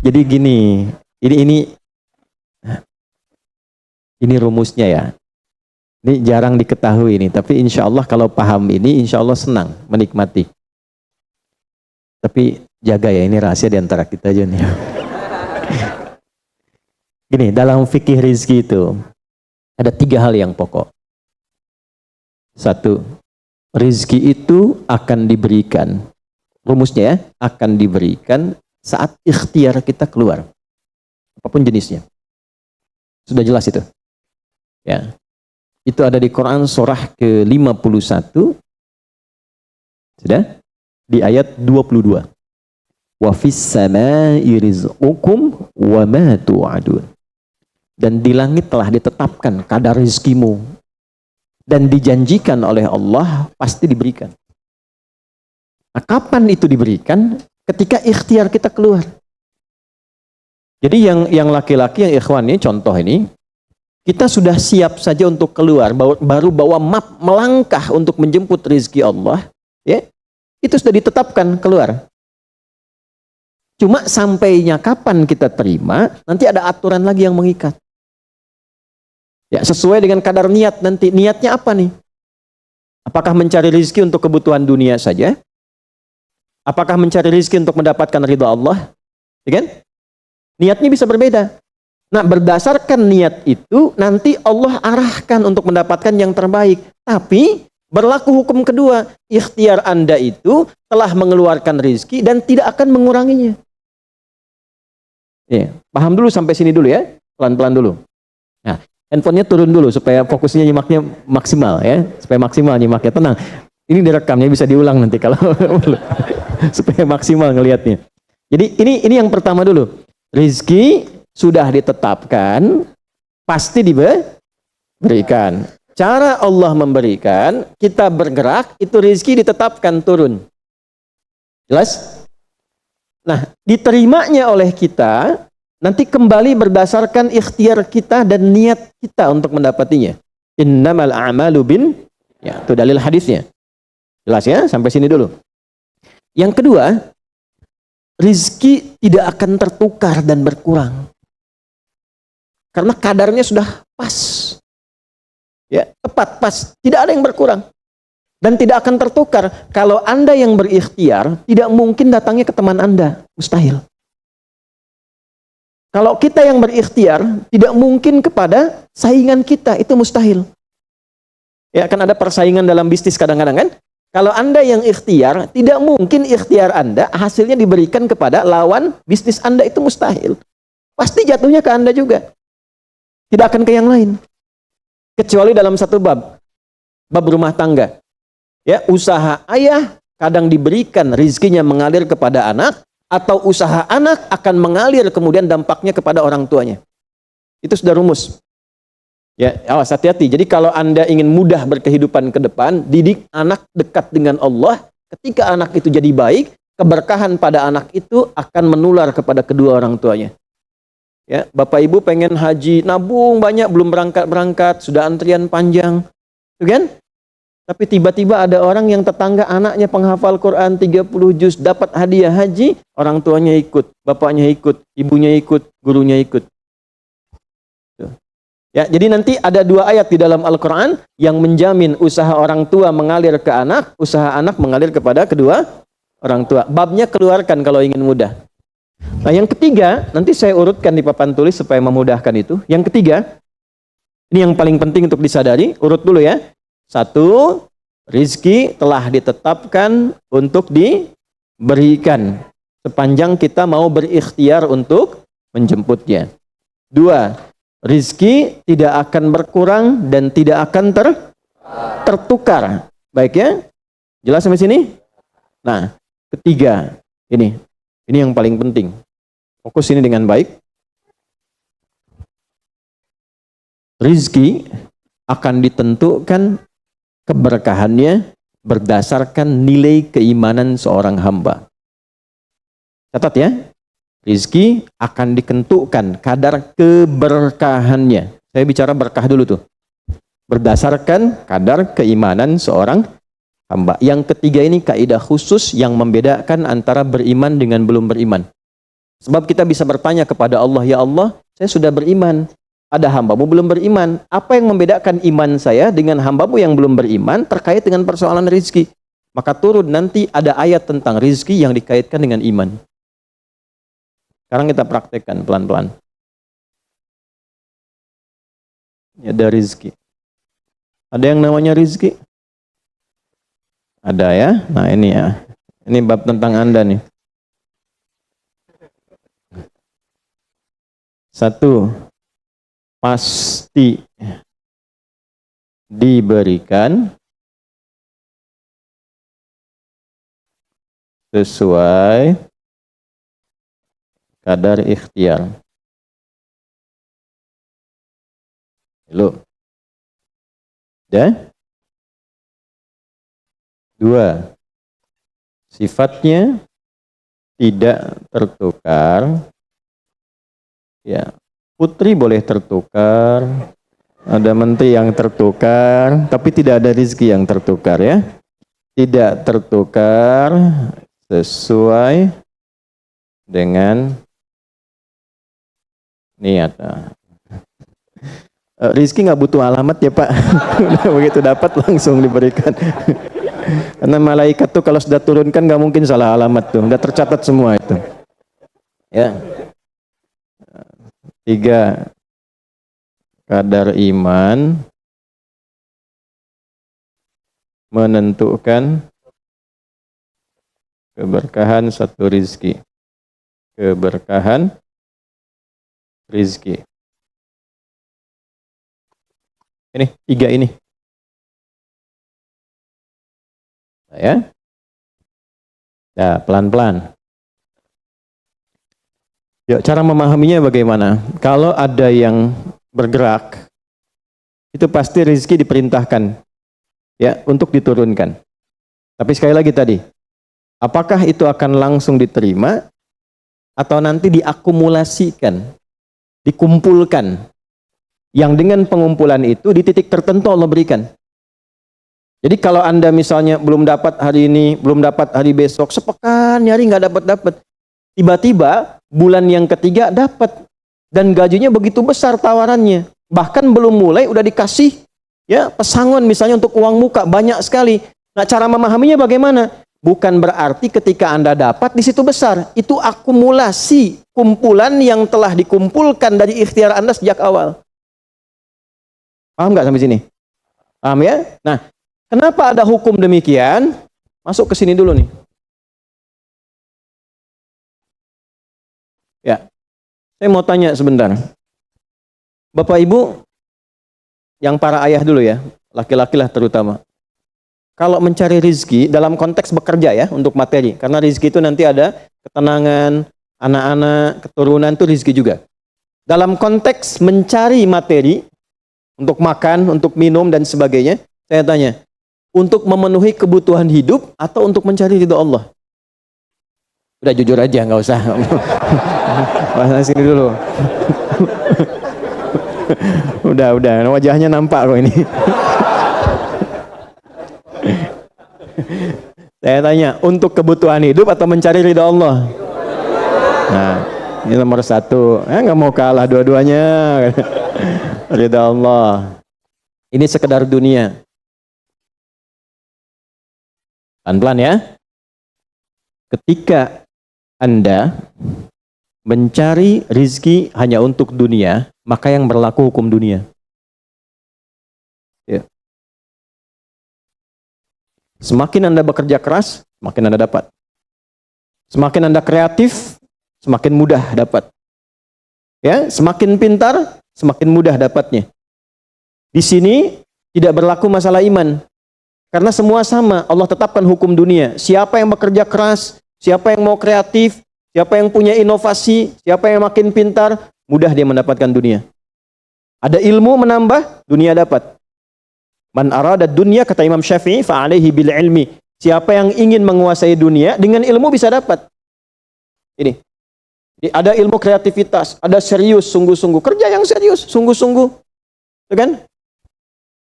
Jadi gini, ini rumusnya ya. Ini jarang diketahui ini, tapi insya Allah kalau paham ini, insya Allah senang menikmati. Tapi jaga ya, ini rahasia di antara kita aja nih. Gini, dalam fikih rizki itu ada 3 hal yang pokok. 1, rizki itu akan diberikan, rumusnya ya, akan diberikan saat ikhtiar kita keluar, apapun jenisnya. Sudah jelas itu. Ya. Itu ada di Quran surah ke-51. Sudah? Di ayat 22. Wa fis samaa'i rizqukum wa ma tu'adun. Dan di langit telah ditetapkan kadar rezekimu dan dijanjikan oleh Allah pasti diberikan. Nah, kapan itu diberikan? Ketika ikhtiar kita keluar. Jadi yang laki-laki, yang ikhwan ini, contoh ini, kita sudah siap saja untuk keluar, baru bawa map melangkah untuk menjemput rezeki Allah, ya, itu sudah ditetapkan keluar. Cuma sampainya kapan kita terima, nanti ada aturan lagi yang mengikat. Ya, sesuai dengan kadar niat nanti. Niatnya apa nih? Apakah mencari rezeki untuk kebutuhan dunia saja? Apakah mencari rezeki untuk mendapatkan ridha Allah? Ya kan? Niatnya bisa berbeda. Nah, berdasarkan niat itu, nanti Allah arahkan untuk mendapatkan yang terbaik. Tapi, berlaku hukum kedua. Ikhtiar Anda itu telah mengeluarkan rezeki dan tidak akan menguranginya. Ya, paham dulu sampai sini dulu ya. Pelan-pelan dulu. Nah, handphonenya turun dulu supaya fokusnya nyimaknya maksimal ya. Supaya maksimal nyimaknya. Tenang. Ini direkamnya bisa diulang nanti kalau supaya maksimal ngelihatnya. Jadi ini yang pertama dulu. Rizki sudah ditetapkan, pasti diberikan. Cara Allah memberikan, kita bergerak, itu rizki ditetapkan turun. Jelas? Nah, diterimanya oleh kita, nanti kembali berdasarkan ikhtiar kita dan niat kita untuk mendapatinya. Innamal a'malu ya, itu dalil hadisnya. Jelas ya? Sampai sini dulu. Yang kedua, rizki tidak akan tertukar dan berkurang. Karena kadarnya sudah pas. Ya, tepat, pas. Tidak ada yang berkurang. Dan tidak akan tertukar. Kalau Anda yang berikhtiar, tidak mungkin datangnya ke teman Anda. Mustahil. Kalau kita yang berikhtiar, tidak mungkin kepada saingan kita. Itu mustahil. Ya, kan ada persaingan dalam bisnis kadang-kadang kan? Kalau Anda yang ikhtiar, tidak mungkin ikhtiar Anda hasilnya diberikan kepada lawan bisnis Anda. Itu mustahil. Pasti jatuhnya ke Anda juga. Tidak akan ke yang lain. Kecuali dalam satu bab rumah tangga. Ya, usaha ayah kadang diberikan rizkinya mengalir kepada anak, atau usaha anak akan mengalir kemudian dampaknya kepada orang tuanya. Itu sudah rumus. Ya, awas hati-hati. Jadi kalau Anda ingin mudah berkehidupan ke depan, didik anak dekat dengan Allah. Ketika anak itu jadi baik, keberkahan pada anak itu akan menular kepada kedua orang tuanya. Ya, Bapak Ibu pengen haji, nabung banyak, belum berangkat, sudah antrian panjang. Itu kan? Tapi tiba-tiba ada orang yang tetangga anaknya penghafal Quran 30 juz, dapat hadiah haji, orang tuanya ikut, bapaknya ikut, ibunya ikut, gurunya ikut. Ya, jadi nanti ada 2 ayat di dalam Al-Quran yang menjamin usaha orang tua mengalir ke anak, usaha anak mengalir kepada kedua orang tua. Babnya keluarkan kalau ingin mudah. Nah, yang ketiga, nanti saya urutkan di papan tulis supaya memudahkan itu. Yang ketiga, ini yang paling penting untuk disadari, urut dulu ya. 1, rizki telah ditetapkan untuk diberikan sepanjang kita mau berikhtiar untuk menjemputnya. 2, rizki tidak akan berkurang dan tidak akan tertukar. Baik ya? Jelas sampai sini? Nah, ketiga, ini yang paling penting. Fokus ini dengan baik. Rizki akan ditentukan keberkahannya berdasarkan nilai keimanan seorang hamba. Catat ya. Rizki akan ditentukan kadar keberkahannya. Saya bicara berkah dulu tuh. Berdasarkan kadar keimanan seorang hamba. Yang ketiga ini kaidah khusus yang membedakan antara beriman dengan belum beriman. Sebab kita bisa bertanya kepada Allah, ya Allah, saya sudah beriman. Ada hambamu belum beriman. Apa yang membedakan iman saya dengan hambamu yang belum beriman terkait dengan persoalan rizki? Maka turun nanti ada ayat tentang rizki yang dikaitkan dengan iman. Sekarang kita praktekkan pelan-pelan. Ada rizki. Ada yang namanya rizki? Ada ya? Nah ini ya. Ini bab tentang Anda nih. 1. Pasti diberikan sesuai kadar ikhtiar. Loh. Dan 2. Sifatnya tidak tertukar. Ya, putri boleh tertukar. Ada menteri yang tertukar, tapi tidak ada rezeki yang tertukar ya. Tidak tertukar sesuai dengan niat. Rizki nggak butuh alamat ya Pak. Begitu dapat langsung diberikan. Karena malaikat tuh kalau sudah turunkan nggak mungkin salah alamat tuh. Udah tercatat semua itu. Ya. 3. Kadar iman menentukan keberkahan satu rizki. Keberkahan rizki. Ini 3 ini. Ya. Nah, pelan-pelan. Ya, cara memahaminya bagaimana? Kalau ada yang bergerak, itu pasti rezeki diperintahkan ya untuk diturunkan. Tapi sekali lagi tadi, apakah itu akan langsung diterima atau nanti diakumulasikan, dikumpulkan? Yang dengan pengumpulan itu di titik tertentu Allah berikan. Jadi kalau Anda misalnya belum dapat hari ini, belum dapat hari besok, sepekan nyari nggak dapat. Tiba-tiba bulan yang ketiga dapat dan gajinya begitu besar tawarannya. Bahkan belum mulai udah dikasih ya pesangon misalnya untuk uang muka banyak sekali. Nah, cara memahaminya bagaimana? Bukan berarti ketika Anda dapat di situ besar. Itu akumulasi kumpulan yang telah dikumpulkan dari ikhtiar Anda sejak awal. Paham nggak sampai sini? Paham ya? Nah, kenapa ada hukum demikian? Masuk ke sini dulu nih. Ya, saya mau tanya sebentar. Bapak Ibu, yang para ayah dulu ya, laki-laki lah terutama. Kalau mencari rizki dalam konteks bekerja ya, untuk materi. Karena rizki itu nanti ada ketenangan, anak-anak, keturunan itu rizki juga. Dalam konteks mencari materi, untuk makan, untuk minum, dan sebagainya, saya tanya, untuk memenuhi kebutuhan hidup atau untuk mencari ridho Allah? Udah jujur aja, nggak usah. Bahas sini dulu. udah, wajahnya nampak kok ini. Saya tanya, untuk kebutuhan hidup atau mencari ridho Allah? Nah, ini nomor 1. Nggak mau kalah dua-duanya. Ridha Allah. Ini sekedar dunia. Pelan-pelan ya. Ketika Anda mencari rizki hanya untuk dunia, maka yang berlaku hukum dunia. Ya. Semakin Anda bekerja keras, semakin Anda dapat. Semakin Anda kreatif, semakin mudah dapat. Ya, semakin pintar, semakin mudah dapatnya. Di sini tidak berlaku masalah iman. Karena semua sama, Allah tetapkan hukum dunia. Siapa yang bekerja keras, siapa yang mau kreatif, siapa yang punya inovasi, siapa yang makin pintar, mudah dia mendapatkan dunia. Ada ilmu menambah, dunia dapat. Man arada dunia, kata Imam Syafi'i, fa'alaihi bil ilmi. Siapa yang ingin menguasai dunia, dengan ilmu bisa dapat. Ini. Ada ilmu kreativitas, ada serius, sungguh-sungguh. Kerja yang serius, sungguh-sungguh. Itu kan?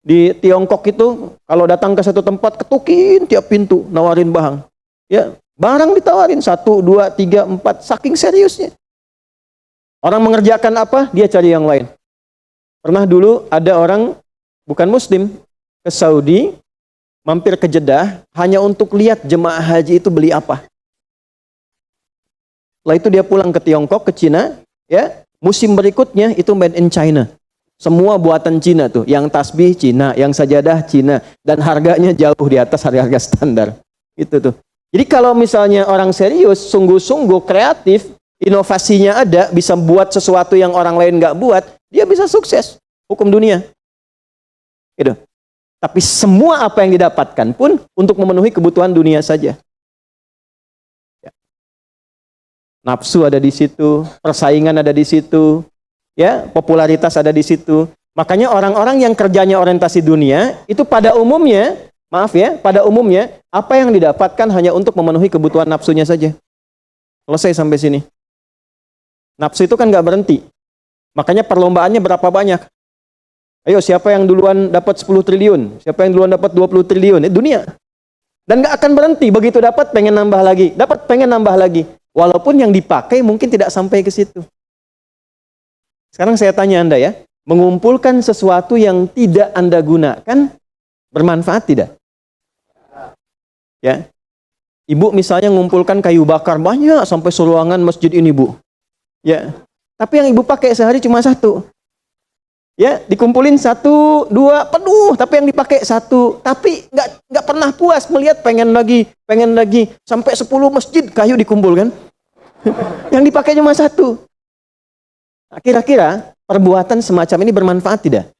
Di Tiongkok itu, kalau datang ke satu tempat, ketukin tiap pintu, nawarin barang. Ya, barang ditawarin, 1, 2, 3, 4, saking seriusnya. Orang mengerjakan apa, dia cari yang lain. Pernah dulu ada orang bukan muslim ke Saudi, mampir ke Jeddah hanya untuk lihat jemaah haji itu beli apa. Setelah itu dia pulang ke Tiongkok, ke Cina, ya. Musim berikutnya itu made in China. Semua buatan Cina tuh, yang tasbih Cina, yang sajadah Cina, dan harganya jauh di atas harga-harga standar. Itu tuh. Jadi kalau misalnya orang serius, sungguh-sungguh kreatif, inovasinya ada, bisa buat sesuatu yang orang lain nggak buat, dia bisa sukses. Hukum dunia. Gitu. Tapi semua apa yang didapatkan pun untuk memenuhi kebutuhan dunia saja. Ya. Nafsu ada di situ, persaingan ada di situ, ya, popularitas ada di situ. Makanya orang-orang yang kerjanya orientasi dunia, itu pada umumnya, maaf ya, pada umumnya, apa yang didapatkan hanya untuk memenuhi kebutuhan nafsunya saja. Selesai sampai sini. Nafsu itu kan nggak berhenti. Makanya perlombaannya berapa banyak? Ayo, siapa yang duluan dapat 10 triliun? Siapa yang duluan dapat 20 triliun? Dunia. Dan nggak akan berhenti. Begitu dapat, pengen nambah lagi. Dapat, pengen nambah lagi. Walaupun yang dipakai mungkin tidak sampai ke situ. Sekarang saya tanya Anda ya, mengumpulkan sesuatu yang tidak Anda gunakan, bermanfaat tidak? Ya. Ibu misalnya mengumpulkan kayu bakar banyak sampai seruangan masjid ini, Bu. Ya. Tapi yang ibu pakai sehari cuma satu. Ya, dikumpulin 1, 2, penuh, tapi yang dipakai 1. Tapi nggak pernah puas melihat pengen lagi, sampai 10 masjid kayu dikumpulkan. Yang dipakai cuma 1. Nah, kira-kira perbuatan semacam ini bermanfaat tidak?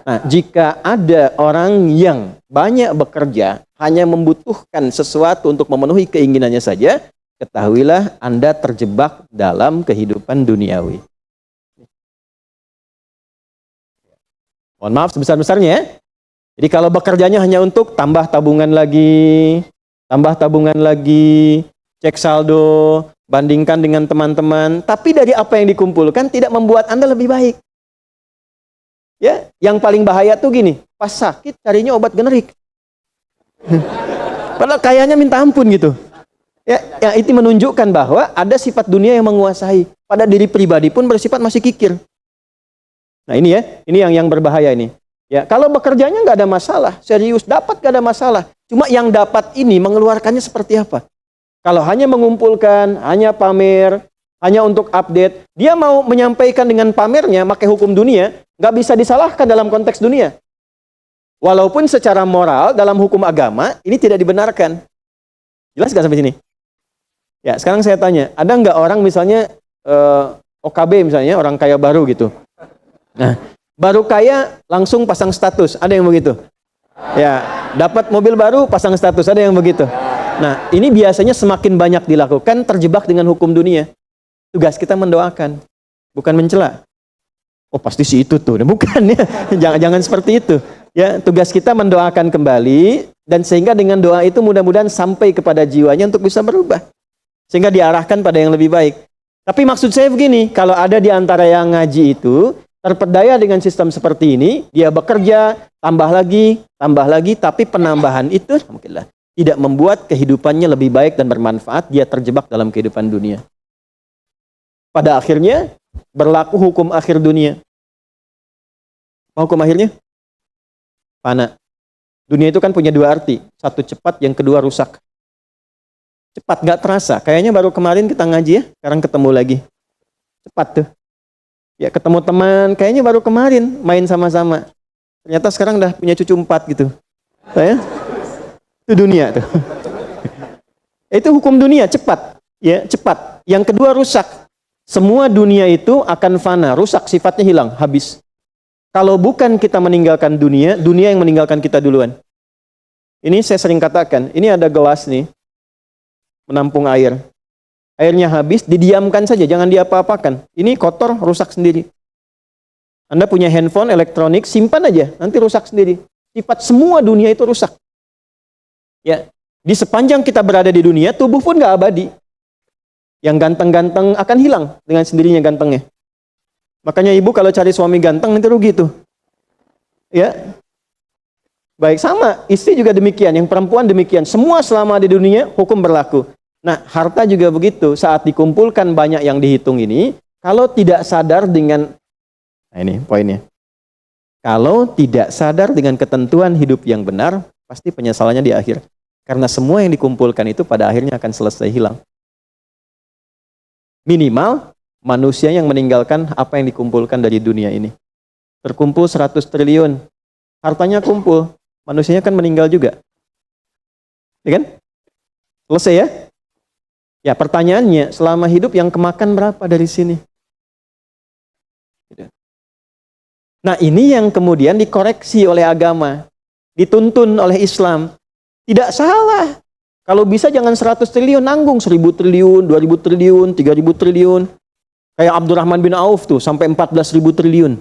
Nah, jika ada orang yang banyak bekerja, hanya membutuhkan sesuatu untuk memenuhi keinginannya saja, ketahuilah Anda terjebak dalam kehidupan duniawi. Mohon maaf sebesar-besarnya ya. Jadi kalau bekerjanya hanya untuk tambah tabungan lagi, cek saldo, bandingkan dengan teman-teman, tapi dari apa yang dikumpulkan tidak membuat Anda lebih baik. Ya, yang paling bahaya tuh gini, pas sakit carinya obat generik. Padahal kayaknya minta ampun gitu. Ya, itu menunjukkan bahwa ada sifat dunia yang menguasai. Pada diri pribadi pun bersifat masih kikir. Nah ini ya, ini yang berbahaya ini. Ya, kalau bekerjanya nggak ada masalah, serius dapat nggak ada masalah. Cuma yang dapat ini mengeluarkannya seperti apa? Kalau hanya mengumpulkan, hanya pamer, hanya untuk update, dia mau menyampaikan dengan pamernya, pakai hukum dunia, nggak bisa disalahkan dalam konteks dunia. Walaupun secara moral dalam hukum agama ini tidak dibenarkan. Jelas nggak sampai sini? Ya, sekarang saya tanya, ada nggak orang misalnya OKB misalnya, orang kaya baru gitu. Nah, baru kaya langsung pasang status, ada yang begitu. Ya, dapat mobil baru pasang status, ada yang begitu. Nah, ini biasanya semakin banyak dilakukan terjebak dengan hukum dunia. Tugas kita mendoakan, bukan mencela. Oh, pasti si itu tuh, bukan ya. Jangan seperti itu. Ya, tugas kita mendoakan kembali dan sehingga dengan doa itu mudah-mudahan sampai kepada jiwanya untuk bisa berubah. Sehingga diarahkan pada yang lebih baik. Tapi maksud saya begini, kalau ada di antara yang ngaji itu terpedaya dengan sistem seperti ini, dia bekerja, tambah lagi, tapi penambahan itu alhamdulillah tidak membuat kehidupannya lebih baik dan bermanfaat, dia terjebak dalam kehidupan dunia. Pada akhirnya, berlaku hukum akhir dunia. Apa hukum akhirnya? Fana. Dunia itu kan punya 2 arti, satu cepat, yang kedua rusak. Cepat, nggak terasa, kayaknya baru kemarin kita ngaji ya, sekarang ketemu lagi. Cepat tuh. Ya ketemu teman, kayaknya baru kemarin main sama-sama. Ternyata sekarang udah punya cucu 4 gitu. Ya? Itu dunia tuh. Itu hukum dunia, cepat. Ya, cepat. Yang kedua rusak. Semua dunia itu akan fana, rusak, sifatnya hilang, habis. Kalau bukan kita meninggalkan dunia, dunia yang meninggalkan kita duluan. Ini saya sering katakan, ini ada gelas nih, menampung air. Airnya habis, didiamkan saja, jangan diapa-apakan. Ini kotor, rusak sendiri. Anda punya handphone, elektronik, simpan aja, nanti rusak sendiri. Sifat semua dunia itu rusak. Ya, di sepanjang kita berada di dunia, tubuh pun nggak abadi. Yang ganteng-ganteng akan hilang dengan sendirinya gantengnya. Makanya ibu kalau cari suami ganteng nanti rugi tuh. Ya, baik sama, istri juga demikian, yang perempuan demikian. Semua selama di dunia hukum berlaku. Nah, harta juga begitu. Saat dikumpulkan banyak yang dihitung ini, Kalau tidak sadar dengan, nah ini poinnya. Kalau tidak sadar dengan ketentuan hidup yang benar, pasti penyesalannya di akhir. Karena semua yang dikumpulkan itu pada akhirnya akan selesai hilang. Minimal manusia yang meninggalkan apa yang dikumpulkan dari dunia ini. Terkumpul 100 triliun, hartanya kumpul, manusianya kan meninggal juga. Ya kan? Selesai ya? Ya, pertanyaannya, selama hidup yang kemakan berapa dari sini? Nah, ini yang kemudian dikoreksi oleh agama, dituntun oleh Islam. Tidak salah. Kalau bisa jangan 100 triliun, nanggung 1000 triliun, 2000 triliun, 3000 triliun. Kayak Abdurrahman bin Auf tuh, sampai 14.000 triliun.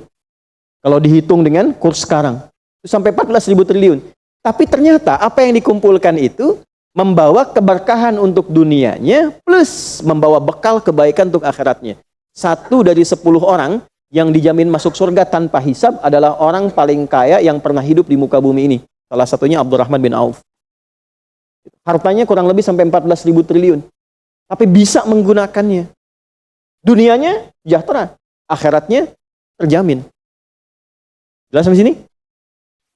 Kalau dihitung dengan kurs sekarang, itu sampai 14.000 triliun. Tapi ternyata apa yang dikumpulkan itu membawa keberkahan untuk dunianya plus membawa bekal kebaikan untuk akhiratnya. 1 dari 10 orang yang dijamin masuk surga tanpa hisab adalah orang paling kaya yang pernah hidup di muka bumi ini. Salah satunya Abdurrahman bin Auf. Hartanya kurang lebih sampai 14.000 triliun. Tapi bisa menggunakannya. Dunianya sejahtera, akhiratnya terjamin. Jelas sampai sini?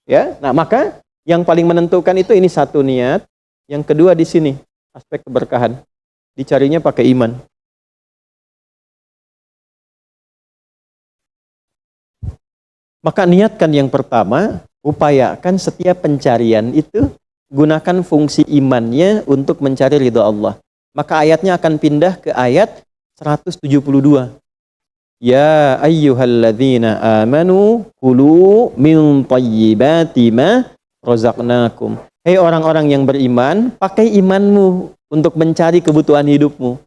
Ya. Nah, maka yang paling menentukan itu ini satu niat. Yang kedua di sini, aspek keberkahan. Dicarinya pakai iman. Maka niatkan yang pertama, upayakan setiap pencarian itu gunakan fungsi imannya untuk mencari ridha Allah. Maka ayatnya akan pindah ke ayat 172. Ya ayyuhalladzina amanu kulu min thayyibati ma razaqnakum. Hei orang-orang yang beriman, pakai imanmu untuk mencari kebutuhan hidupmu.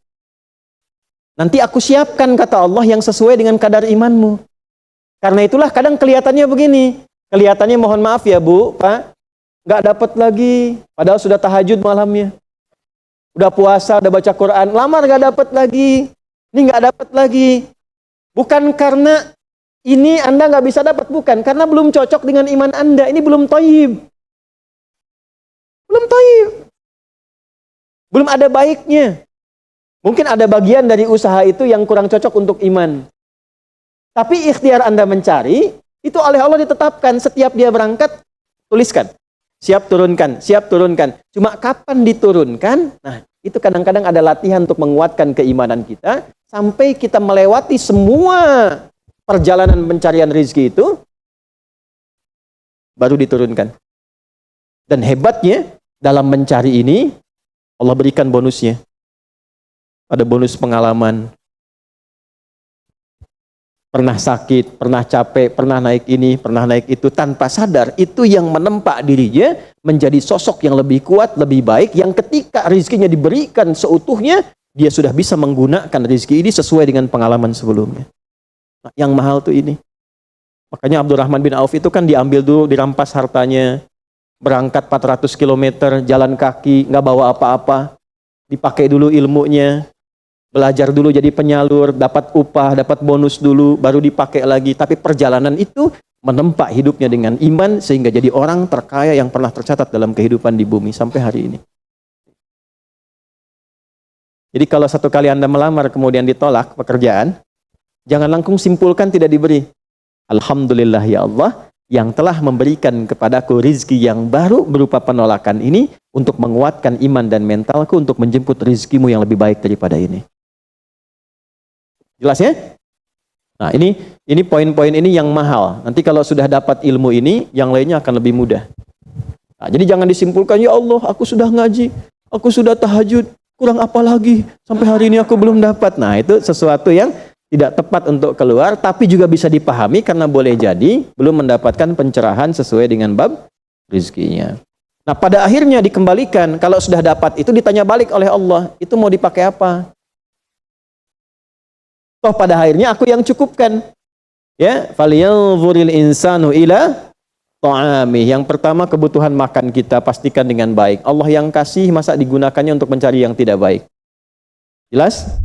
Nanti aku siapkan, kata Allah, yang sesuai dengan kadar imanmu. Karena itulah kadang kelihatannya begini. Kelihatannya mohon maaf ya Bu, Pak, nggak dapat lagi. Padahal sudah tahajud malamnya. Udah puasa, udah baca Quran, lamar nggak dapat lagi. Ini nggak dapat lagi. Bukan karena ini Anda nggak bisa dapat, bukan. Karena belum cocok dengan iman Anda. Ini belum thayyib. Belum thayyib. Belum ada baiknya. Mungkin ada bagian dari usaha itu yang kurang cocok untuk iman. Tapi ikhtiar Anda mencari, itu oleh Allah ditetapkan. Setiap dia berangkat, tuliskan. Siap turunkan, siap turunkan. Cuma kapan diturunkan? Nah, itu kadang-kadang ada latihan untuk menguatkan keimanan kita. Sampai kita melewati semua perjalanan pencarian rezeki itu, baru diturunkan. Dan hebatnya, dalam mencari ini, Allah berikan bonusnya. Ada bonus pengalaman. Pernah sakit, pernah capek, pernah naik ini, pernah naik itu, tanpa sadar, itu yang menempa dirinya menjadi sosok yang lebih kuat, lebih baik, yang ketika rezekinya diberikan seutuhnya, dia sudah bisa menggunakan rezeki ini sesuai dengan pengalaman sebelumnya. Nah, yang mahal tuh ini. Makanya Abdurrahman bin Auf itu kan diambil dulu, dirampas hartanya, berangkat 400 km, jalan kaki, nggak bawa apa-apa, dipakai dulu ilmunya, belajar dulu jadi penyalur, dapat upah, dapat bonus dulu, baru dipakai lagi. Tapi perjalanan itu menempa hidupnya dengan iman, sehingga jadi orang terkaya yang pernah tercatat dalam kehidupan di bumi sampai hari ini. Jadi kalau satu kali Anda melamar kemudian ditolak pekerjaan, jangan langsung simpulkan tidak diberi. Alhamdulillah ya Allah, yang telah memberikan kepadaku rizki yang baru berupa penolakan ini untuk menguatkan iman dan mentalku untuk menjemput rizkimu yang lebih baik daripada ini. Jelas ya? Nah, ini poin-poin ini yang mahal. Nanti kalau sudah dapat ilmu ini, yang lainnya akan lebih mudah. Nah, jadi jangan disimpulkan, ya Allah, aku sudah ngaji, aku sudah tahajud, kurang apa lagi? Sampai hari ini aku belum dapat. Nah, itu sesuatu yang tidak tepat untuk keluar, tapi juga bisa dipahami karena boleh jadi belum mendapatkan pencerahan sesuai dengan bab rizkinya. Nah, pada akhirnya dikembalikan, kalau sudah dapat itu ditanya balik oleh Allah, itu mau dipakai apa? Toh pada akhirnya aku yang cukupkan. Ya, falyanzuril insanu ila ta'ami. Yang pertama, kebutuhan makan kita pastikan dengan baik. Allah yang kasih, masa digunakannya untuk mencari yang tidak baik? Jelas?